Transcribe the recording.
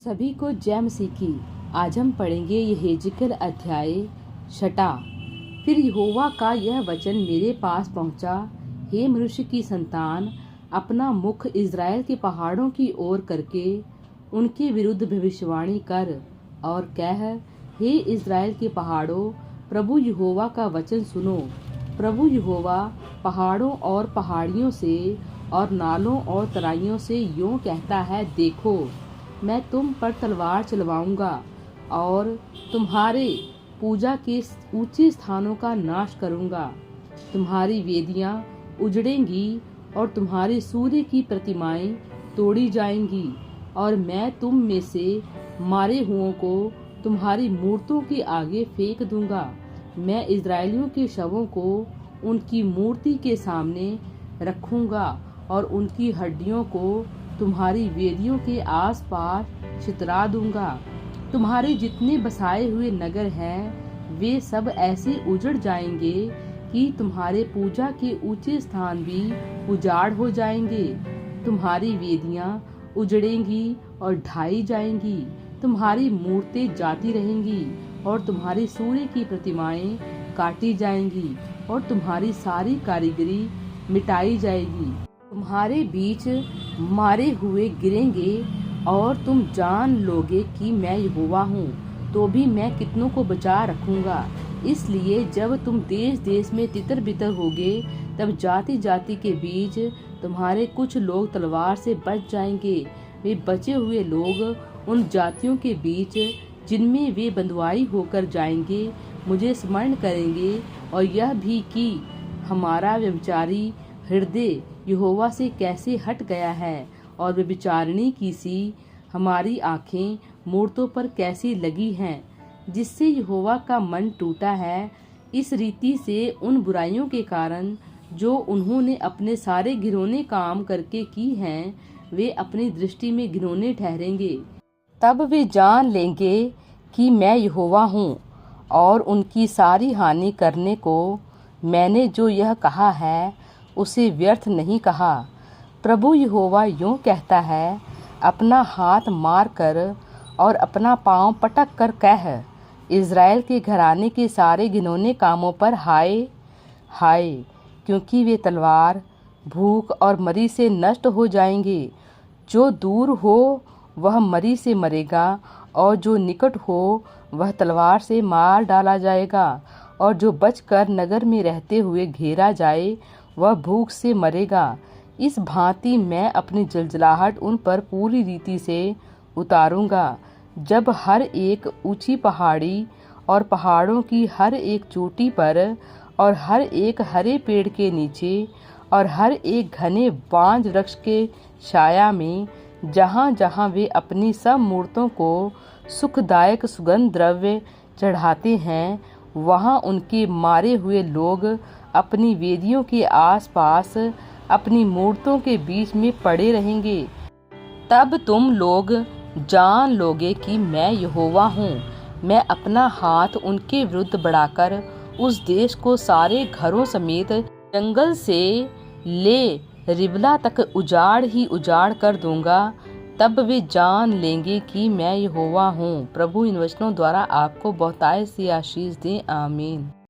सभी को जय मसीह की। आज हम पढ़ेंगे यहेजकेल अध्याय 6। फिर यहोवा का यह वचन मेरे पास पहुंचा, हे मनुष्य की संतान, अपना मुख इज़राइल के पहाड़ों की ओर करके उनके विरुद्ध भविष्यवाणी कर और कह, हे इज़राइल के पहाड़ों, प्रभु यहोवा का वचन सुनो। प्रभु यहोवा पहाड़ों और पहाड़ियों से और नालों और तराइयों से यूं कहता है, देखो, मैं तुम पर तलवार चलवाऊंगा और तुम्हारे पूजा के ऊंचे स्थानों का नाश करूंगा। तुम्हारी वेदियां उजड़ेंगी और तुम्हारे सूर्य की प्रतिमाएं तोड़ी जाएंगी और मैं तुम में से मारे हुओं को तुम्हारी मूर्तों के आगे फेंक दूंगा। मैं इज़राइलियों के शवों को उनकी मूर्ति के सामने रखूंगा और उनकी हड्डियों को तुम्हारी वेदियों के आसपास छितरा दूंगा। तुम्हारे जितने बसाए हुए नगर हैं वे सब ऐसे उजड़ जाएंगे कि तुम्हारे पूजा के ऊंचे स्थान भी उजाड़ हो जाएंगे। तुम्हारी वेदियां उजड़ेंगी और ढाई जाएंगी, तुम्हारी मूर्तें जाती रहेंगी और तुम्हारी सूर्य की प्रतिमाएं काटी जाएंगी और तुम्हारी सारी कारीगरी मिटाई जाएगी। तुम्हारे बीच मारे हुए गिरेंगे और तुम जान लोगे कि मैं यहोवा हूँ, तो भी मैं कितनों को बचा रखूंगा। इसलिए जब तुम देश देश में तितर बितर होगे, तब जाति जाति के बीच तुम्हारे कुछ लोग तलवार से बच जाएंगे। वे बचे हुए लोग उन जातियों के बीच जिनमें वे बंधुआई होकर जाएंगे मुझे स्मरण करेंगे और यह भी कि हमारा व्यभिचारी हृदय यहोवा से कैसे हट गया है और व्यभिचारिणी की सी हमारी आंखें मूर्तों पर कैसी लगी हैं, जिससे यहोवा का मन टूटा है। इस रीति से उन बुराइयों के कारण जो उन्होंने अपने सारे घिनौने काम करके की हैं, वे अपनी दृष्टि में घिनौने ठहरेंगे। तब वे जान लेंगे कि मैं यहोवा हूँ और उनकी सारी हानि करने को मैंने जो यह कहा है उसे व्यर्थ नहीं कहा। प्रभु यहोवा यूं कहता है, अपना हाथ मार कर और अपना पांव पटक कर कह, इज़राइल के घराने के सारे घिनौने कामों पर हाय हाय, क्योंकि वे तलवार, भूख और मरी से नष्ट हो जाएंगे। जो दूर हो वह मरी से मरेगा और जो निकट हो वह तलवार से मार डाला जाएगा, और जो बचकर नगर में रहते हुए घेरा जाए वह भूख से मरेगा। इस भांति मैं अपनी जलजलाहट उन पर पूरी रीति से उतारूंगा, जब हर एक ऊंची पहाड़ी और पहाड़ों की हर एक चोटी पर और हर एक हरे पेड़ के नीचे और हर एक घने बांज वृक्ष के छाया में, जहाँ जहाँ वे अपनी सब मूर्तों को सुखदायक सुगंध द्रव्य चढ़ाते हैं, वहाँ उनके मारे हुए लोग अपनी वेदियों के आसपास अपनी मूर्तों के बीच में पड़े रहेंगे। तब तुम लोग जान लोगे कि मैं यहोवा हूँ। मैं अपना हाथ उनके विरुद्ध बढ़ाकर उस देश को सारे घरों समेत जंगल से ले रिबला तक उजाड़ ही उजाड़ कर दूंगा। तब वे जान लेंगे कि मैं यहोवा हूँ। प्रभु इन वचनों द्वारा आपको बहुतायत सी आशीष दे। आमीन।